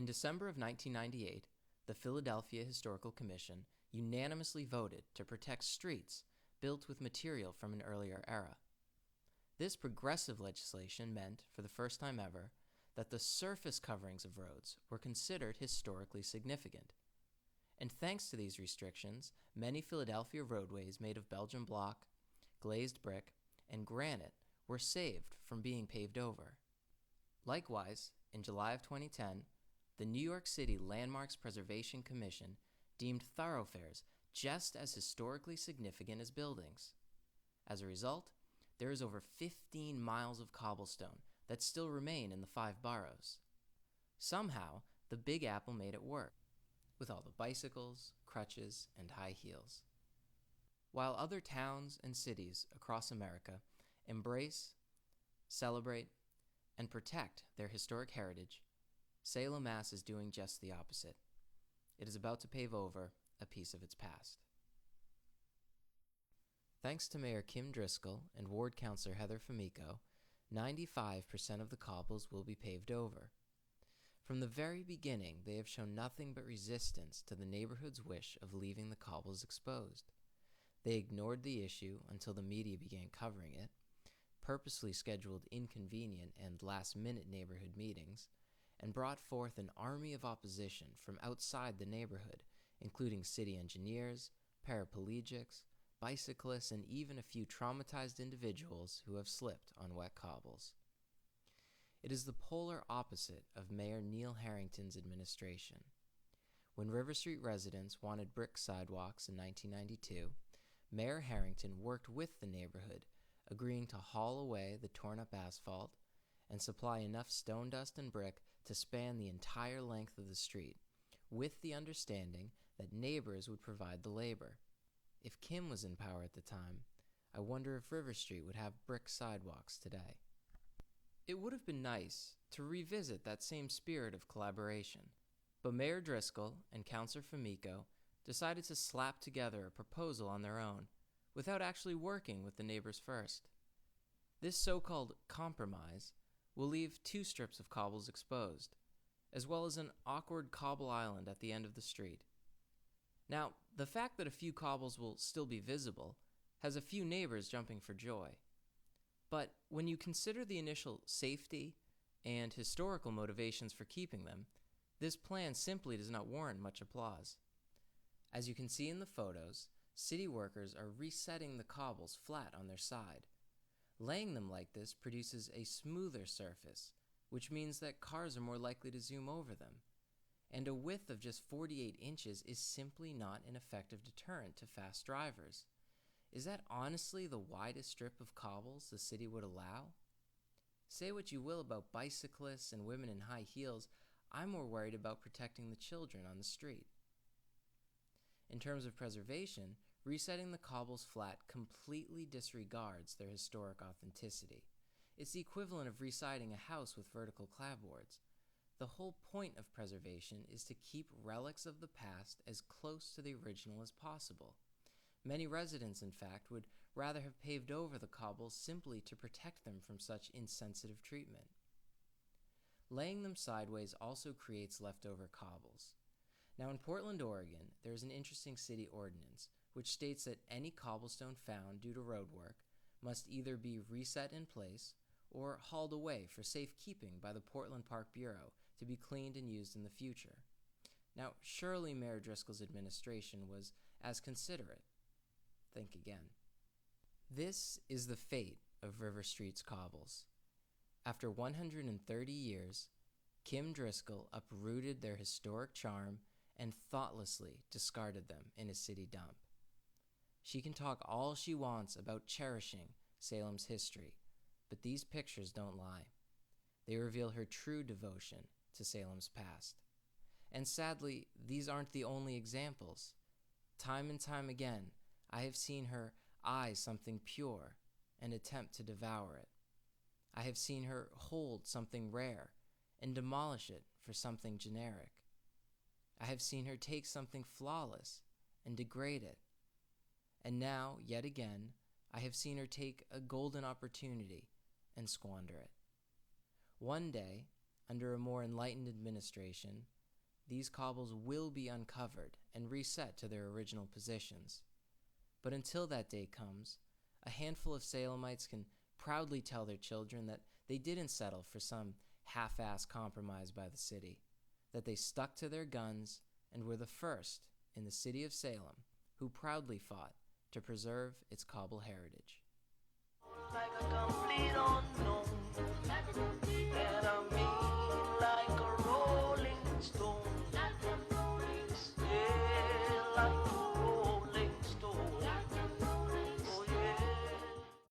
In December of 1998, the Philadelphia Historical Commission unanimously voted to protect streets built with material from an earlier era. This progressive legislation meant, for the first time ever, that the surface coverings of roads were considered historically significant. And thanks to these restrictions, many Philadelphia roadways made of Belgian block, glazed brick, and granite were saved from being paved over. Likewise, in July of 2010, the New York City Landmarks Preservation Commission deemed thoroughfares just as historically significant as buildings. As a result, there is over 15 miles of cobblestone that still remain in the 5 boroughs. Somehow, the Big Apple made it work, with all the bicycles, crutches, and high heels. While other towns and cities across America embrace, celebrate, and protect their historic heritage, Salem, Mass. Is doing just the opposite. It is about to pave over a piece of its past. Thanks to Mayor Kim Driscoll and Ward Councillor Heather Famico, 95% of the cobbles will be paved over. From the very beginning, they have shown nothing but resistance to the neighborhood's wish of leaving the cobbles exposed. They ignored the issue until the media began covering it, purposely scheduled inconvenient and last-minute neighborhood meetings, and brought forth an army of opposition from outside the neighborhood, including city engineers, paraplegics, bicyclists, and even a few traumatized individuals who have slipped on wet cobbles. It is the polar opposite of Mayor Neil Harrington's administration. When River Street residents wanted brick sidewalks in 1992, Mayor Harrington worked with the neighborhood, agreeing to haul away the torn-up asphalt and supply enough stone dust and brick to span the entire length of the street, with the understanding that neighbors would provide the labor. If Kim was in power at the time, I wonder if River Street would have brick sidewalks today. It would have been nice to revisit that same spirit of collaboration, but Mayor Driscoll and Councillor Famico decided to slap together a proposal on their own, without actually working with the neighbors first. This so-called compromise will leave 2 strips of cobbles exposed, as well as an awkward cobble island at the end of the street. Now, the fact that a few cobbles will still be visible has a few neighbors jumping for joy. But when you consider the initial safety and historical motivations for keeping them, this plan simply does not warrant much applause. As you can see in the photos, city workers are resetting the cobbles flat on their side. Laying them like this produces a smoother surface, which means that cars are more likely to zoom over them. And a width of just 48 inches is simply not an effective deterrent to fast drivers. Is that honestly the widest strip of cobbles the city would allow? Say what you will about bicyclists and women in high heels, I'm more worried about protecting the children on the street. In terms of preservation, resetting the cobbles flat completely disregards their historic authenticity. It's the equivalent of residing a house with vertical clapboards. The whole point of preservation is to keep relics of the past as close to the original as possible. Many residents, in fact, would rather have paved over the cobbles simply to protect them from such insensitive treatment. Laying them sideways also creates leftover cobbles. Now in Portland, Oregon, there is an interesting city ordinance which states that any cobblestone found due to road work must either be reset in place or hauled away for safekeeping by the Portland Park Bureau to be cleaned and used in the future. Now, surely Mayor Driscoll's administration was as considerate. Think again. This is the fate of River Street's cobbles. After 130 years, Kim Driscoll uprooted their historic charm and thoughtlessly discarded them in a city dump. She can talk all she wants about cherishing Salem's history, but these pictures don't lie. They reveal her true devotion to Salem's past. And sadly, these aren't the only examples. Time and time again, I have seen her eye something pure and attempt to devour it. I have seen her hold something rare and demolish it for something generic. I have seen her take something flawless and degrade it. And now, yet again, I have seen her take a golden opportunity and squander it. One day, under a more enlightened administration, these cobbles will be uncovered and reset to their original positions. But until that day comes, a handful of Salemites can proudly tell their children that they didn't settle for some half-assed compromise by the city, that they stuck to their guns and were the first in the city of Salem who proudly fought to preserve its cobble heritage. Like a complete unknown.